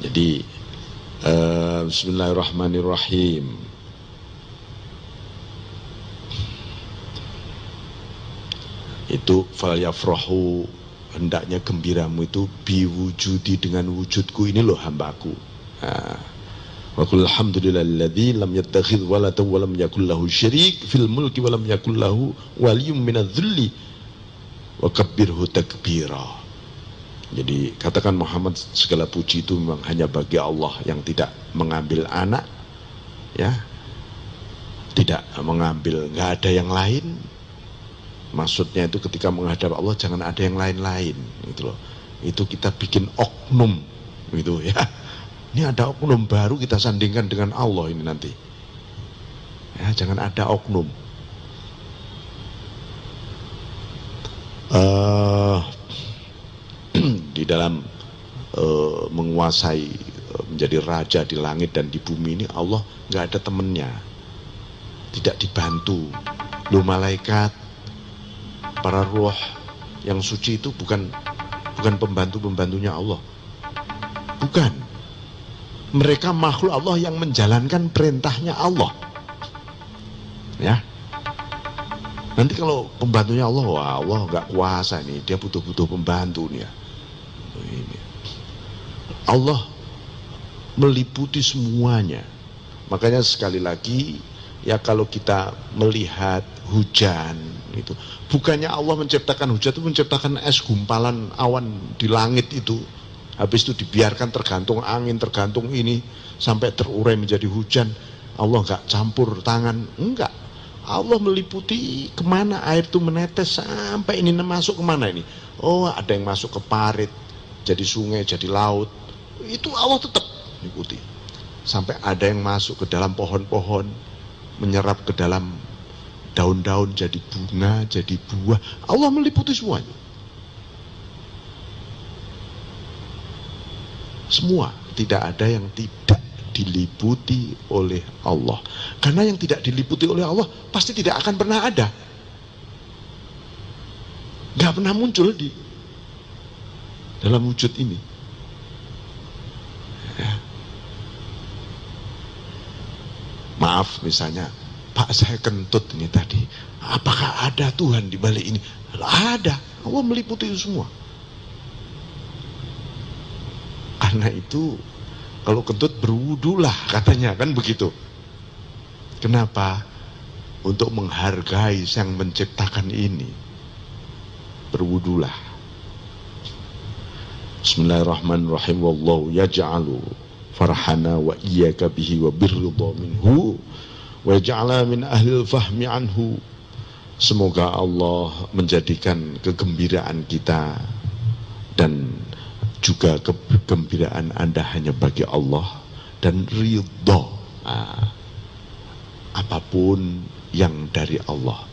Jadi bismillahirrahmanirrahim. Itu falyafrahu, hendaknya gembiramu itu biwujudi, dengan wujudku ini loh hambaku. Wa qul alhamdulillahilladzi lam yattakhidz walatan wa lam yakul lahu syarik fil mulki wa lam yakul lahu waliyyun minadh-dhulli wa kabbirhu takbira. Jadi katakan Muhammad, segala puji itu memang hanya bagi Allah yang tidak mengambil anak, ya, tidak mengambil, nggak ada yang lain. Maksudnya itu ketika menghadap Allah jangan ada yang lain-lain, gitu loh. Itu kita bikin oknum, gitu ya. Ini ada oknum baru kita sandingkan dengan Allah ini nanti. Ya, jangan ada oknum. Di dalam menguasai, menjadi raja di langit dan di bumi ini, Allah nggak ada temennya, tidak dibantu. Lu malaikat, para ruh yang suci itu bukan pembantu-pembantunya Allah. Bukan. Mereka makhluk Allah yang menjalankan perintahnya Allah. Ya. Nanti kalau pembantunya Allah, wah Allah nggak kuasa nih, dia butuh pembantu nih ya. Ini. Allah meliputi semuanya. Makanya sekali lagi, ya kalau kita melihat hujan itu, bukannya Allah menciptakan hujan itu menciptakan es gumpalan awan di langit itu, habis itu dibiarkan tergantung angin, tergantung ini sampai terurai menjadi hujan. Allah nggak campur tangan, enggak. Allah meliputi kemana air itu menetes sampai ini masuk kemana ini. Oh, ada yang masuk ke parit, jadi sungai, jadi laut. Itu Allah tetap meliputi. Sampai ada yang masuk ke dalam pohon-pohon, menyerap ke dalam daun-daun, jadi bunga, jadi buah. Allah meliputi semuanya. Semua, tidak ada yang tidak diliputi oleh Allah. Karena yang tidak diliputi oleh Allah pasti tidak akan pernah ada. Gak pernah muncul di dalam wujud ini. Ya. Maaf misalnya, Pak saya kentut ini tadi, apakah ada Tuhan di balik ini? Ada, Allah meliputi itu semua. Karena itu kalau kentut berwudulah katanya, kan begitu. Kenapa? Untuk menghargai yang menciptakan ini, berwudulah. Bismillahirrahmanirrahim. Wallahu yaj'alu farhana wa iyyaka bihi wa birridha minhu wa yaj'ala min ahlil fahmi anhu. Semoga Allah menjadikan kegembiraan kita dan juga kegembiraan Anda hanya bagi Allah, dan ridho apapun yang dari Allah.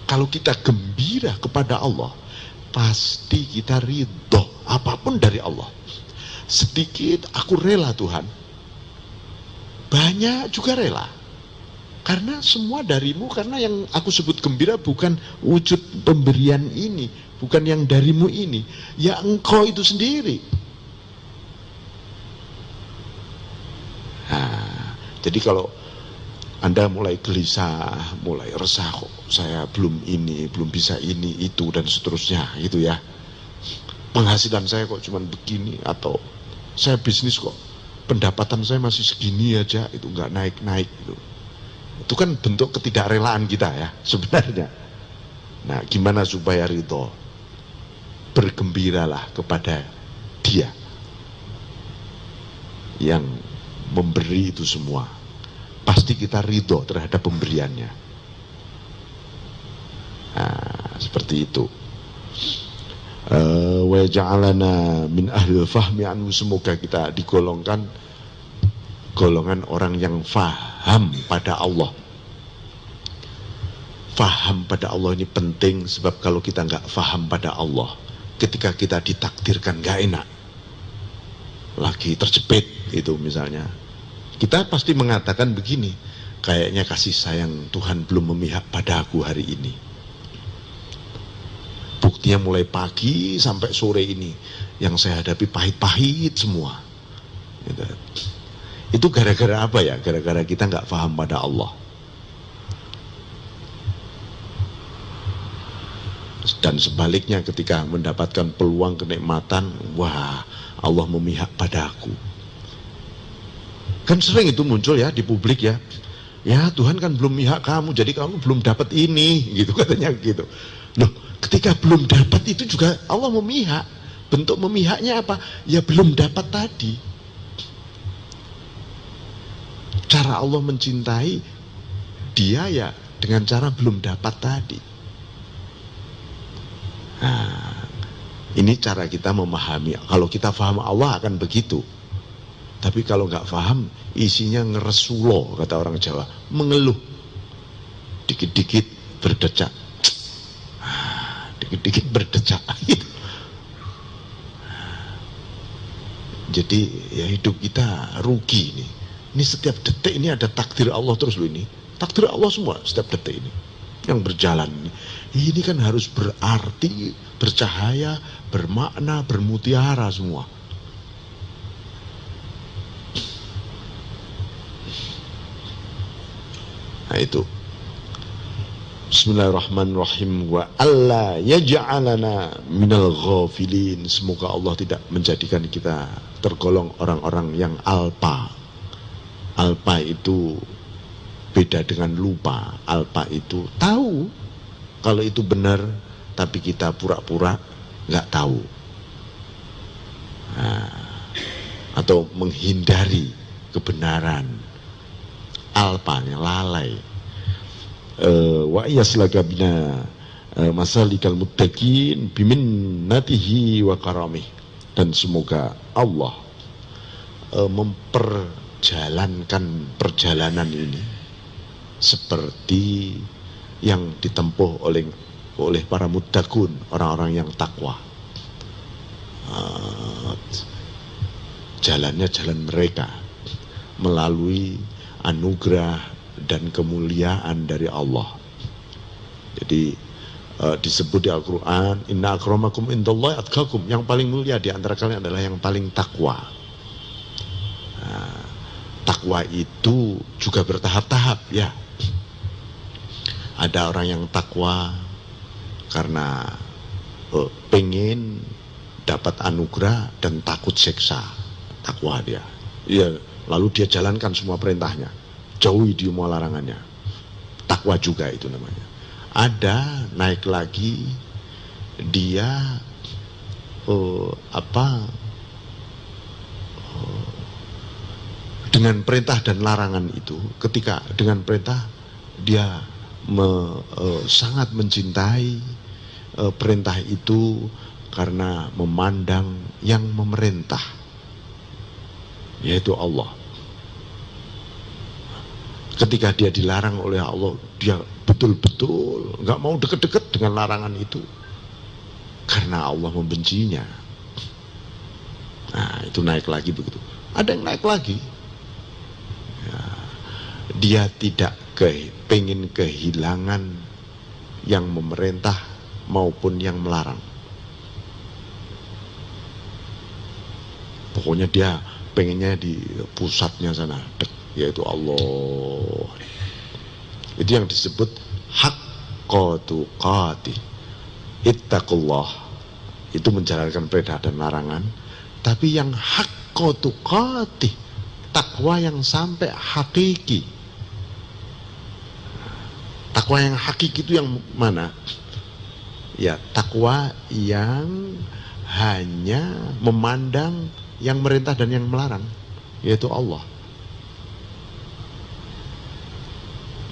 Kalau kita gembira kepada Allah, pasti kita ridho apapun dari Allah. Sedikit aku rela Tuhan, banyak juga rela, karena semua darimu. Karena yang aku sebut gembira bukan wujud pemberian ini, bukan yang darimu ini, ya engkau itu sendiri. Nah, jadi kalau Anda mulai gelisah, mulai resah, kok saya belum ini, belum bisa ini, itu, dan seterusnya, gitu ya. Penghasilan saya kok cuman begini, atau saya bisnis kok pendapatan saya masih segini aja, itu nggak naik-naik, gitu. Itu kan bentuk ketidakrelaan kita ya sebenarnya. Nah, gimana supaya ridho? Bergembiralah kepada Dia yang memberi itu semua. Pasti kita ridho terhadap pemberiannya. Nah, seperti itu. Wa ja'alana min ahlil fahmi anhu. Semoga kita digolongkan golongan orang yang faham pada Allah. Faham pada Allah ini penting, sebab kalau kita nggak faham pada Allah, ketika kita ditakdirkan nggak enak, lagi terjepit itu misalnya, kita pasti mengatakan begini, kayaknya kasih sayang Tuhan belum memihak pada aku hari ini. Buktinya mulai pagi sampai sore ini yang saya hadapi pahit-pahit semua. Itu gara-gara apa ya? Gara-gara kita nggak paham pada Allah. Dan sebaliknya ketika mendapatkan peluang kenikmatan, wah, Allah memihak padaku. Kan sering itu muncul ya di publik ya. Ya Tuhan kan belum mihak kamu, jadi kamu belum dapat ini, gitu katanya gitu. Loh, ketika belum dapat itu juga Allah memihak. Bentuk memihaknya apa? Ya belum dapat tadi. Cara Allah mencintai dia ya dengan cara belum dapat tadi. Nah, ini cara kita memahami. Kalau kita paham Allah akan begitu. Tapi kalau nggak paham, isinya ngeresulo, kata orang Jawa, mengeluh, dikit-dikit berdecak, dikit-dikit berdecak. Jadi ya hidup kita rugi nih. Ini setiap detik ini ada takdir Allah terus loh ini. Takdir Allah semua setiap detik ini yang berjalan ini. Ini kan harus berarti, bercahaya, bermakna, bermutiara semua. Nah itu. Bismillahirrahmanirrahim. Wa alla yaj'alana minal ghafilin. Semoga Allah tidak menjadikan kita tergolong orang-orang yang alpa. Alpa itu beda dengan lupa. Alpa itu tahu kalau itu benar, tapi kita pura-pura nggak tahu. Nah, atau menghindari kebenaran. Alpanya lalai. Wa yaslaka bina masalikal muttaqin biminnatihi wa karamih. Dan semoga Allah memperjalankan perjalanan ini seperti yang ditempuh oleh para muttaqun, orang-orang yang takwa. Jalannya jalan mereka melalui anugerah dan kemuliaan dari Allah. Jadi disebut di Al-Quran, inna akramakum indallahi atqakum, yang paling mulia di antara kalian adalah yang paling takwa. Nah, takwa itu juga bertahap-tahap ya. Ada orang yang takwa karena pengen dapat anugerah dan takut siksa, takwa dia. Ya, lalu dia jalankan semua perintahnya, jauhi dia semua larangannya. Takwa juga itu namanya. Ada naik lagi dia dengan perintah dan larangan itu, ketika dengan perintah dia sangat mencintai perintah itu karena memandang yang memerintah, yaitu Allah. Ketika dia dilarang oleh Allah, dia betul-betul nggak mau deket-deket dengan larangan itu karena Allah membencinya. Nah, itu naik lagi begitu. Ada yang naik lagi. Ya, dia tidak pengen kehilangan yang memerintah maupun yang melarang. Pokoknya dia pengennya di pusatnya sana, yaitu Allah. Itu yang disebut haqqa tuqatih. Ittaqullah, itu menjalankan perintah dan larangan. Tapi yang haqqa tuqatih, takwa yang sampai hakiki. Takwa yang hakiki itu yang mana? Ya, takwa yang hanya memandang yang merintah dan yang melarang, yaitu Allah.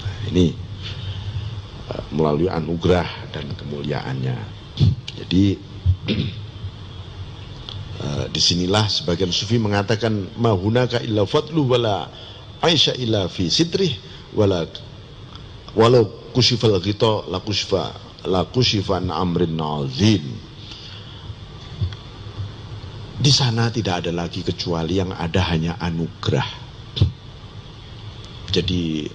Nah, ini melalui anugerah dan kemuliaannya. Jadi disinilah sebagian sufi mengatakan mahunaka illa fadluh wala aisha illa fi sidrih wala walau kushifal ghita la kushifan amrin azim. Di sana tidak ada lagi kecuali yang ada hanya anugerah. Jadi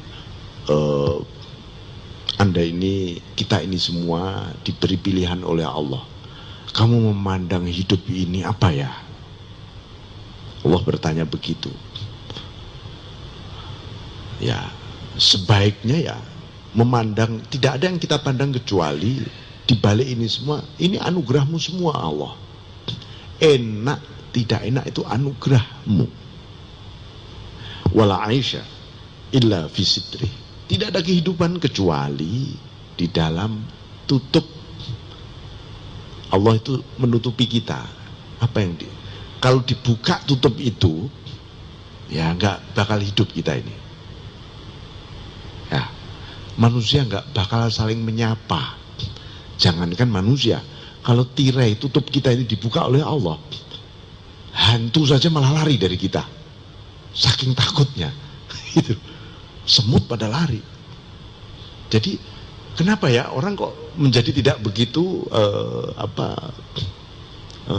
Anda ini, kita ini semua diberi pilihan oleh Allah. Kamu memandang hidup ini apa ya? Allah bertanya begitu. Ya, sebaiknya ya memandang, tidak ada yang kita pandang kecuali di balik ini semua, ini anugerahmu semua Allah. Enak tidak enak itu anugerahmu. Wala aisha illa fi sidri. Tidak ada kehidupan kecuali di dalam tutup. Allah itu menutupi kita. Apa yang kalau dibuka tutup itu, ya nggak bakal hidup kita ini. Ya, manusia nggak bakal saling menyapa. Jangankan manusia, kalau tirai tutup kita ini dibuka oleh Allah, hantu saja malah lari dari kita, saking takutnya. Itu semut pada lari. Jadi kenapa ya orang kok menjadi tidak begitu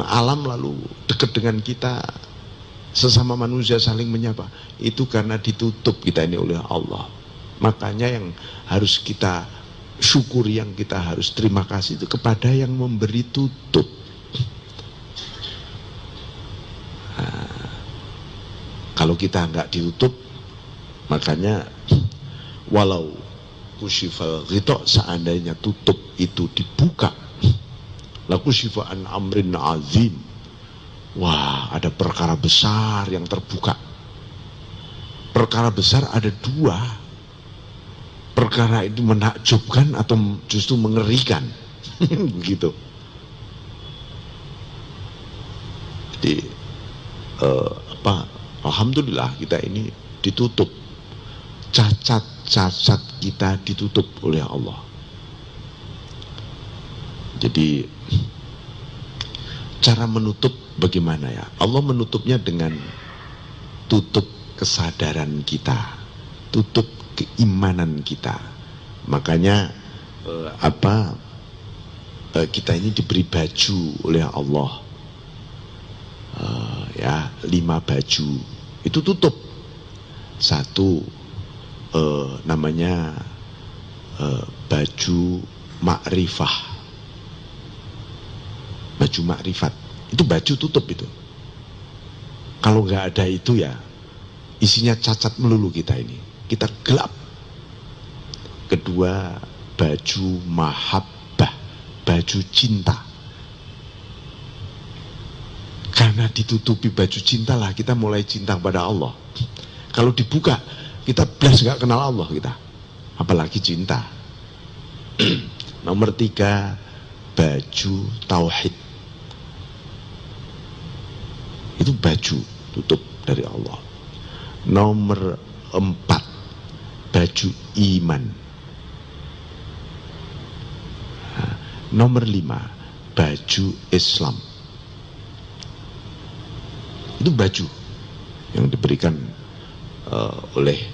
alam lalu dekat dengan kita, sesama manusia saling menyapa? Itu karena ditutup kita ini oleh Allah. Makanya yang harus kita syukuri, yang kita harus terima kasih itu kepada yang memberi tutup. Nah, kalau kita nggak ditutup, makanya walau kusyifal ghita, seandainya tutup itu dibuka, la kusyifa an amrin azim, wah ada perkara besar yang terbuka. Perkara besar ada dua. Perkara itu menakjubkan atau justru mengerikan. Begitu. Jadi alhamdulillah kita ini ditutup. Cacat kita ditutup oleh Allah. Jadi cara menutup bagaimana ya? Allah menutupnya dengan tutup kesadaran kita, tutup keimanan kita. Makanya kita ini diberi baju oleh Allah, ya 5 baju itu tutup. Satu namanya baju makrifah, baju makrifat, itu baju tutup itu. Kalau nggak ada itu ya isinya cacat melulu kita ini. Kita gelap. Kedua, baju mahabbah, baju cinta. Karena ditutupi baju cinta lah kita mulai cinta pada Allah. Kalau dibuka, kita belas gak kenal Allah kita, apalagi cinta. Nomor 3, baju tauhid. Itu baju tutup dari Allah. Nomor 4, baju iman. Nomor 5, baju Islam. Itu baju yang diberikan oleh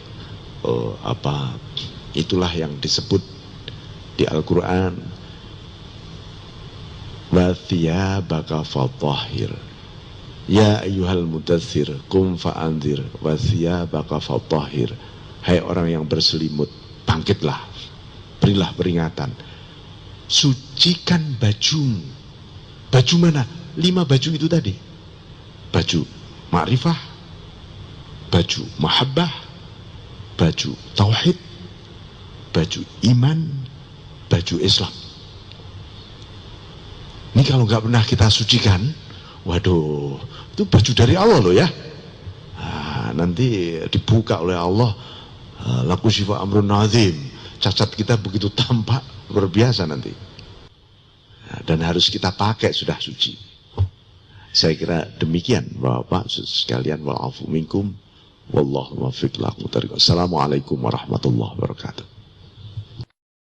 itulah yang disebut di Al-Quran, wa thiyabaka fatahhir ya ayyuhal mudaththir qum fa'anzir wa thiyabaka fatahhir. Hai orang yang berselimut, bangkitlah, berilah peringatan, sucikan bajumu. Baju mana? 5 baju itu tadi. Baju ma'rifah, baju mahabbah, baju tauhid, baju iman, baju Islam. Ini kalau nggak pernah kita sucikan, waduh, itu baju dari Allah loh ya. Nah, nanti dibuka oleh Allah, laku syifa amrun azim, cacat kita begitu tampak luar biasa nanti. Nah, dan harus kita pakai sudah suci. Saya kira demikian Bapak sekalian, wa'afu minkum wallahu muwaffiq. Assalamualaikum warahmatullahi wabarakatuh.